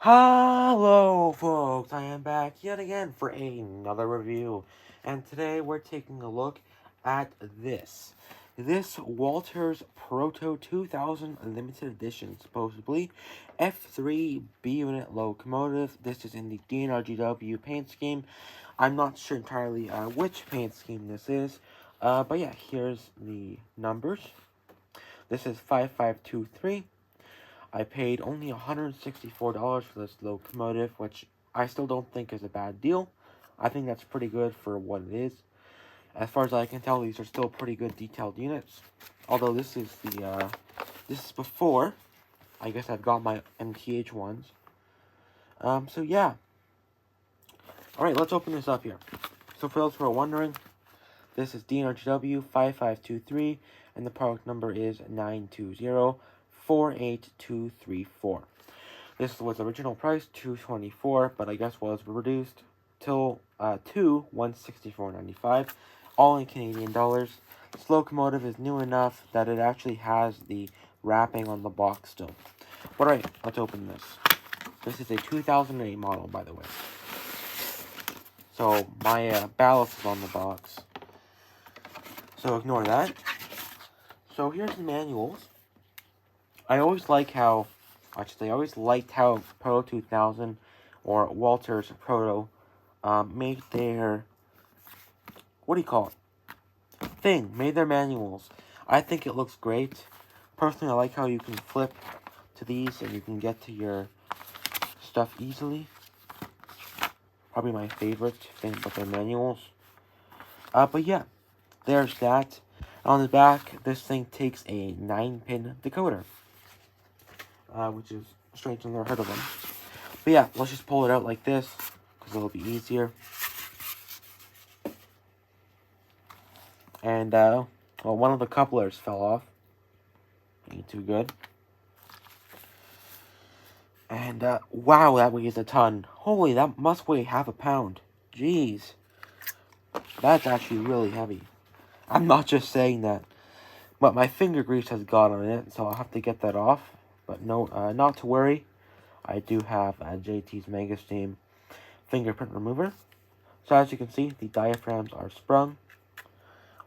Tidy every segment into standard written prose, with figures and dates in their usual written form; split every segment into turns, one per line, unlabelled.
Hello folks, I am back yet again for another review, and today we're taking a look at this Walters Proto 2000 limited edition, supposedly F3B unit locomotive. This is in the DNRGW paint scheme. I'm not sure entirely which paint scheme this is, but yeah, here's the numbers. This is 5523. I paid only $164 for this locomotive, which I still don't think is a bad deal. I think that's pretty good for what it is. As far as I can tell, these are still pretty good detailed units. Although this is before, I guess I've got my MTH ones. So yeah. Alright, let's open this up here. So for those who are wondering, this is DNRGW 5523, and the product number is 920-48234. This was original price $224, but I guess was reduced till to $164.95, all in Canadian dollars. This locomotive is new enough that it actually has the wrapping on the box still. But alright, let's open this. This is a 2008 model, by the way. So my ballast is on the box. So ignore that. So here's the manuals. I always liked how Proto 2000 or Walters Proto made their, made their manuals. I think it looks great. Personally, I like how you can flip to these and you can get to your stuff easily. Probably my favorite thing about their manuals. But yeah, there's that. On the back, this thing takes a 9-pin decoder. Which is strange, I've never heard of them. But yeah, let's just pull it out like this, because it'll be easier. And, well, one of the couplers fell off. Ain't too good. And, wow, that weighs a ton. Holy, that must weigh half a pound. Jeez. That's actually really heavy. I'm not just saying that. But my finger grease has got on it, so I'll have to get that off. But no, not to worry. I do have JT's Mega Steam fingerprint remover. So as you can see, the diaphragms are sprung.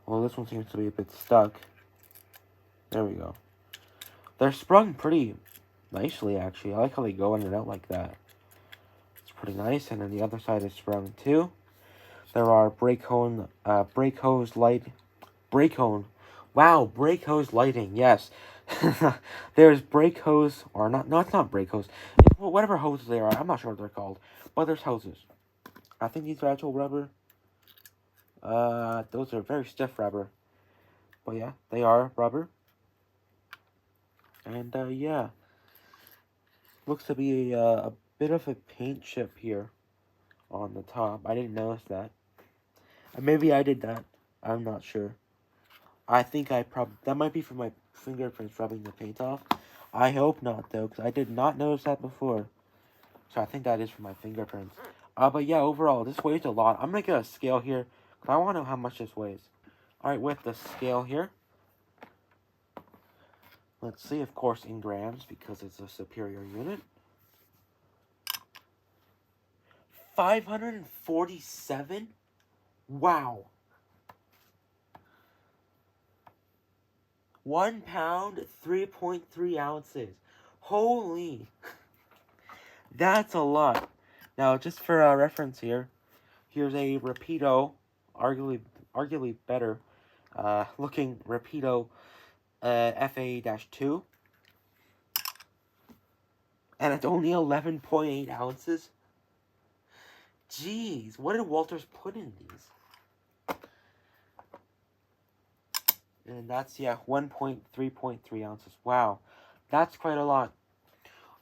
Although this one seems to be a bit stuck. There we go. They're sprung pretty nicely, actually. I like how they go in and out like that. It's pretty nice. And then the other side is sprung too. There are brake hose lighting, yes. There's brake hose, or not, no, it's not brake hose. It's whatever hoses they are, I'm not sure what they're called. But there's hoses. I think these are actual rubber. Those are very stiff rubber. But yeah, they are rubber. And, yeah. Looks to be a bit of a paint chip here on the top. I didn't notice that. Maybe I did that. I'm not sure. I think that might be from my fingerprints rubbing the paint off. I hope not, though, because I did not notice that before. So I think that is from my fingerprints. But yeah, overall, this weighs a lot. I'm going to get a scale here, because I want to know how much this weighs. Alright, with the scale here. Let's see, of course, in grams, because it's a superior unit. 547? Wow. 1 pound, 3.3 ounces. Holy. That's a lot. Now, just for reference here, here's a Rapido, arguably better looking Rapido FA-2. And it's only 11.8 ounces. Jeez, what did Walters put in these? And that's, yeah, 3.3 ounces. Wow, that's quite a lot.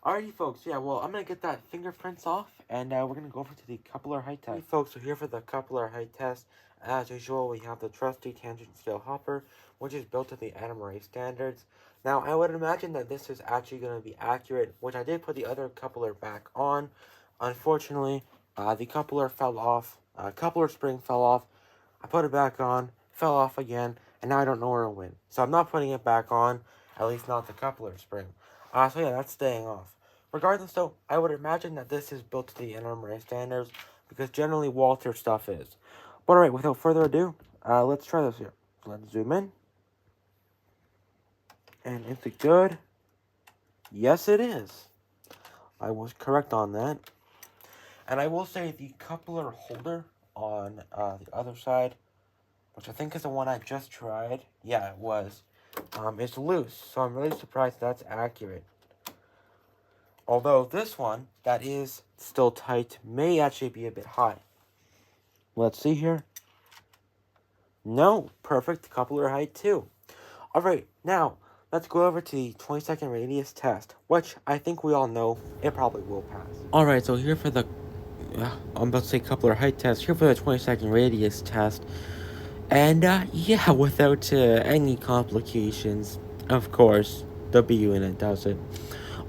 Alrighty, folks, yeah, well, I'm going to get that fingerprints off, and we're going to go over to the coupler height test. Alright, folks, so here for the coupler height test. As usual, we have the trusty tangent scale hopper, which is built to the NMRA standards. Now, I would imagine that this is actually going to be accurate, which I did put the other coupler back on. Unfortunately, the coupler fell off. Coupler spring fell off. I put it back on, fell off again, and now I don't know where it went. So I'm not putting it back on, at least not the coupler spring. So yeah, that's staying off. Regardless, though, I would imagine that this is built to the NMRA standards because generally Walter stuff is. But alright, without further ado, let's try this here. Let's zoom in. And is it good? Yes, it is. I was correct on that. And I will say the coupler holder on the other side, which I think is the one I just tried. Yeah, it was. It's loose, so I'm really surprised that's accurate. Although this one, that is still tight, may actually be a bit high. Let's see here. No, perfect coupler height too. Alright, now, let's go over to the 20-second radius test, which I think we all know it probably will pass. Alright, so here for the, I'm about to say coupler height test, here for the 20-second radius test. And, yeah, without any complications, of course, the B unit does it.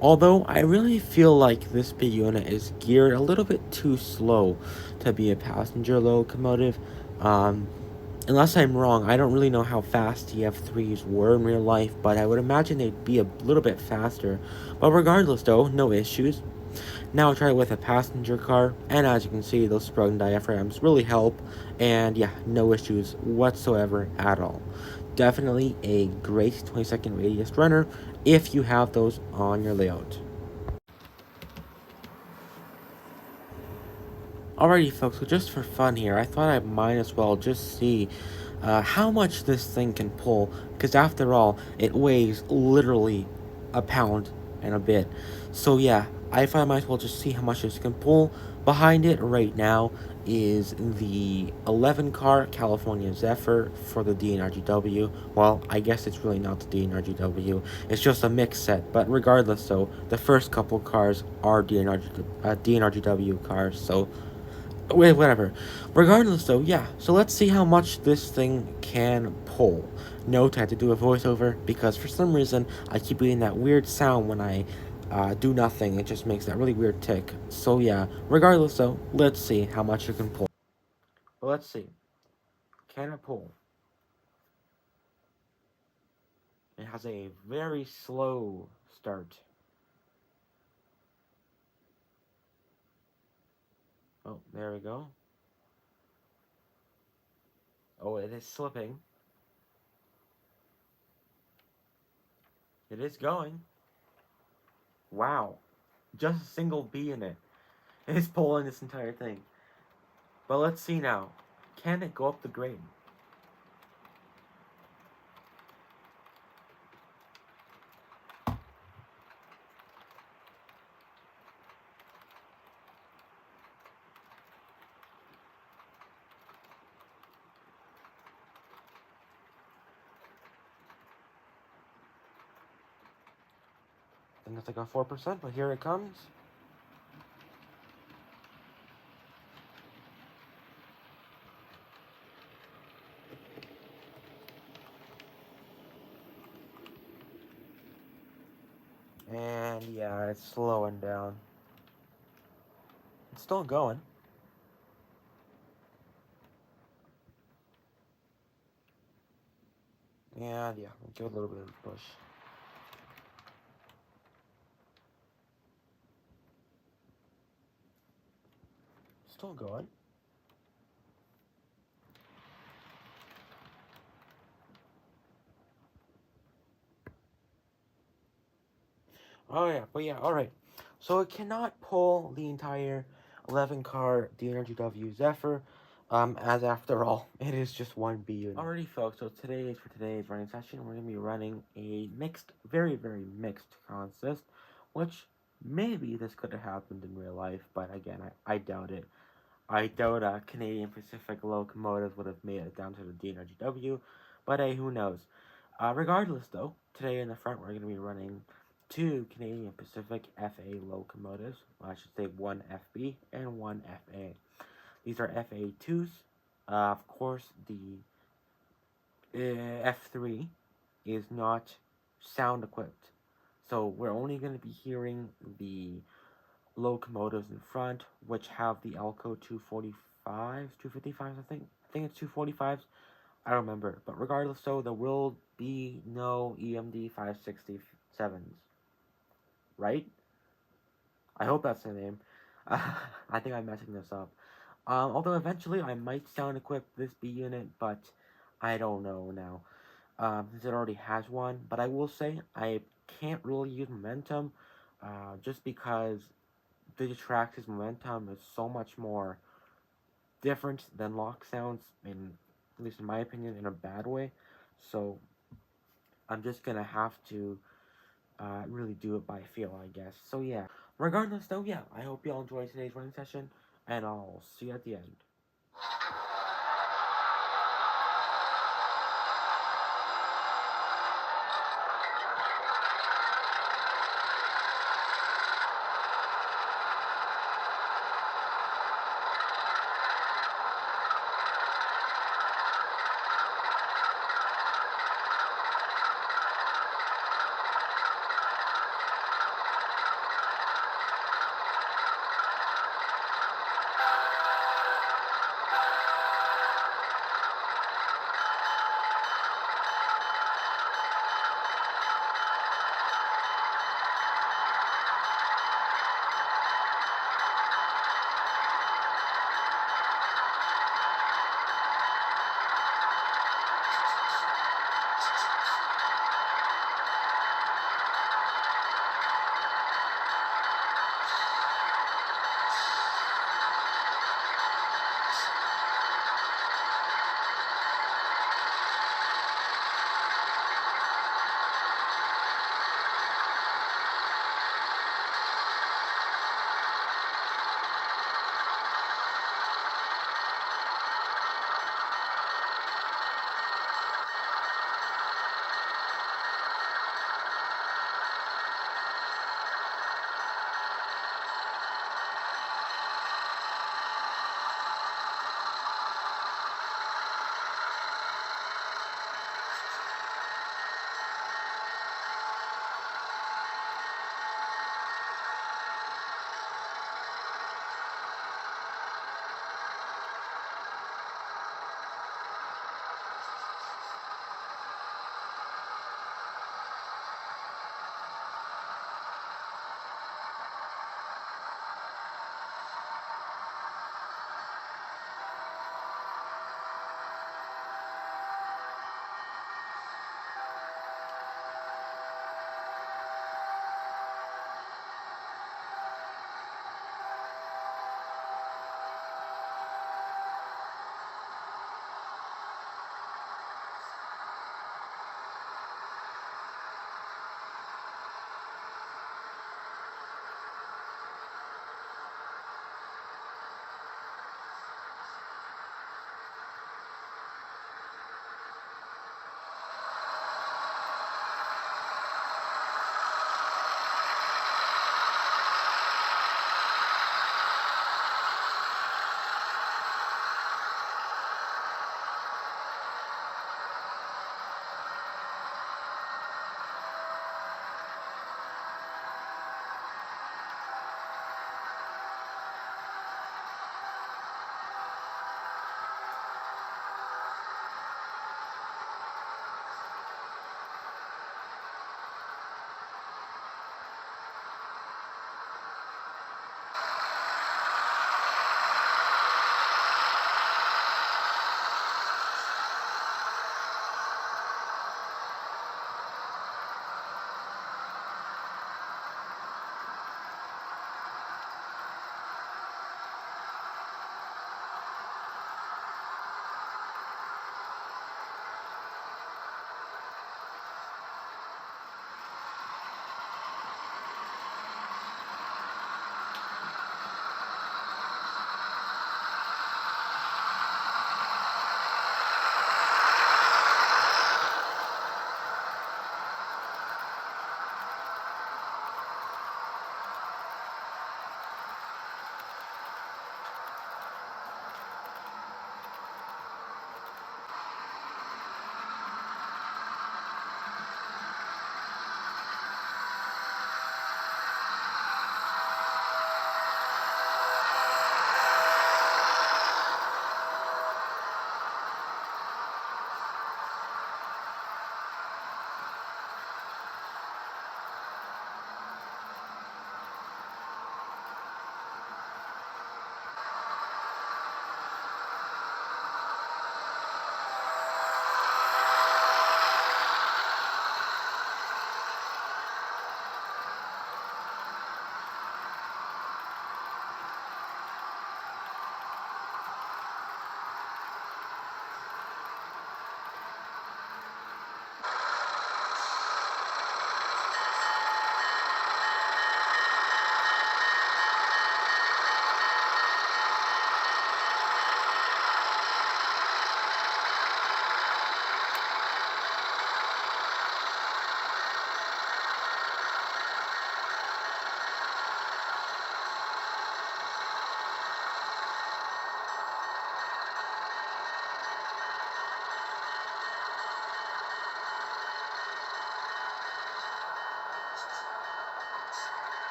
Although, I really feel like this B unit is geared a little bit too slow to be a passenger locomotive. Unless I'm wrong, I don't really know how fast the F3s were in real life, but I would imagine they'd be a little bit faster. But regardless though, no issues. Now I'll try it with a passenger car, and as you can see, those sprung diaphragms really help, and yeah, no issues whatsoever at all. Definitely a great 20-second radius runner if you have those on your layout. Alrighty folks, so just for fun here, I thought I might as well just see how much this thing can pull, because after all, it weighs literally a pound and a bit. So yeah, I thought I might as well just see how much this can pull. Behind it right now is the 11 car California Zephyr for the DNRGW. Well, I guess it's really not the DNRGW, it's just a mix set, but regardless though, the first couple cars are DNRGW cars, so whatever. Regardless, though, yeah. So let's see how much this thing can pull. Note, I had to do a voiceover because for some reason I keep getting that weird sound when I do nothing. It just makes that really weird tick. So yeah. Regardless, though, let's see how much you can pull. Well, let's see. Can it pull? It has a very slow start. Oh, there we go. Oh, it is slipping. It is going. Wow. Just a single B in it. It is pulling this entire thing. But let's see now. Can it go up the grade? I think it's like a 4%, but here it comes. And yeah, it's slowing down. It's still going. And yeah, we'll give it a little bit of a push. Still going. Oh yeah, but yeah, alright. So it cannot pull the entire 11 car DNRGW Zephyr, as after all, it is just one B unit. Alrighty folks, so for today's running session, we're going to be running a mixed, very, very mixed consist, which maybe this could have happened in real life, but again, I doubt it. I doubt a Canadian Pacific locomotive would have made it down to the DNRGW, but hey, who knows. Regardless though, today in the front we're going to be running two Canadian Pacific FA locomotives. Well, I should say one FB and one FA. These are FA2s. Of course, the F3 is not sound equipped. So we're only going to be hearing the locomotives in front, which have the Elco 245s, 255s, I think. I think it's 245s. I don't remember. But regardless, so there will be no EMD 567s. Right? I hope that's the name. I think I'm messing this up. Although eventually I might sound equip this B unit, but I don't know now. Since it already has one. But I will say I can't really use momentum, just because Digitrax's momentum is so much more different than lock sounds, at least in my opinion, in a bad way. So I'm just gonna have to really do it by feel, I guess. So yeah. Regardless, though, yeah, I hope y'all enjoyed today's running session, and I'll see you at the end.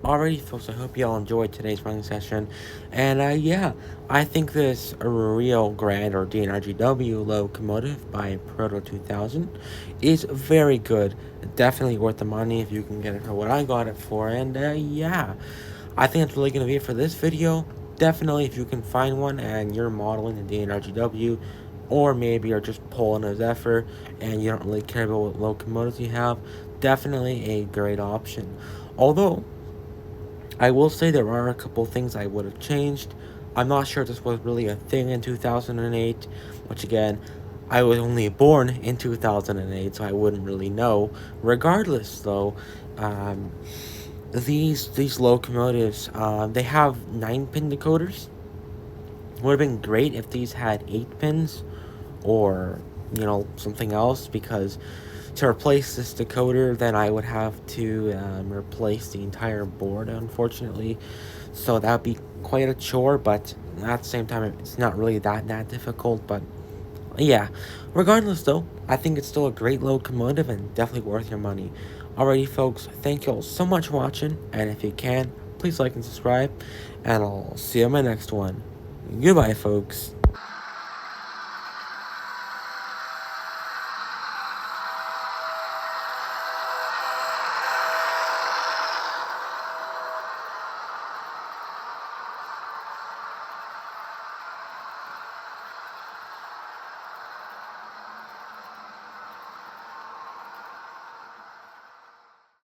Alrighty, folks, I hope y'all enjoyed today's running session. And yeah, I think this Rio Grande or DNRGW locomotive by Proto 2000 is very good. Definitely worth the money if you can get it for what I got it for. And yeah, I think that's really going to be it for this video. Definitely, if you can find one and you're modeling the DNRGW, or maybe you're just pulling a Zephyr and you don't really care about what locomotives you have, definitely a great option. Although, I will say there are a couple things I would have changed. I'm not sure if this was really a thing in 2008, which again, I was only born in 2008, so I wouldn't really know. Regardless, though, um, these locomotives, they have 9-pin decoders. Would have been great if these had 8 pins, or something else, because to replace this decoder, then I would have to replace the entire board, unfortunately. So that would be quite a chore, but at the same time, it's not really that difficult. But yeah, regardless though, I think it's still a great locomotive and definitely worth your money. Alrighty, folks, thank you all so much for watching, and if you can, please like and subscribe, and I'll see you in my next one. Goodbye, folks.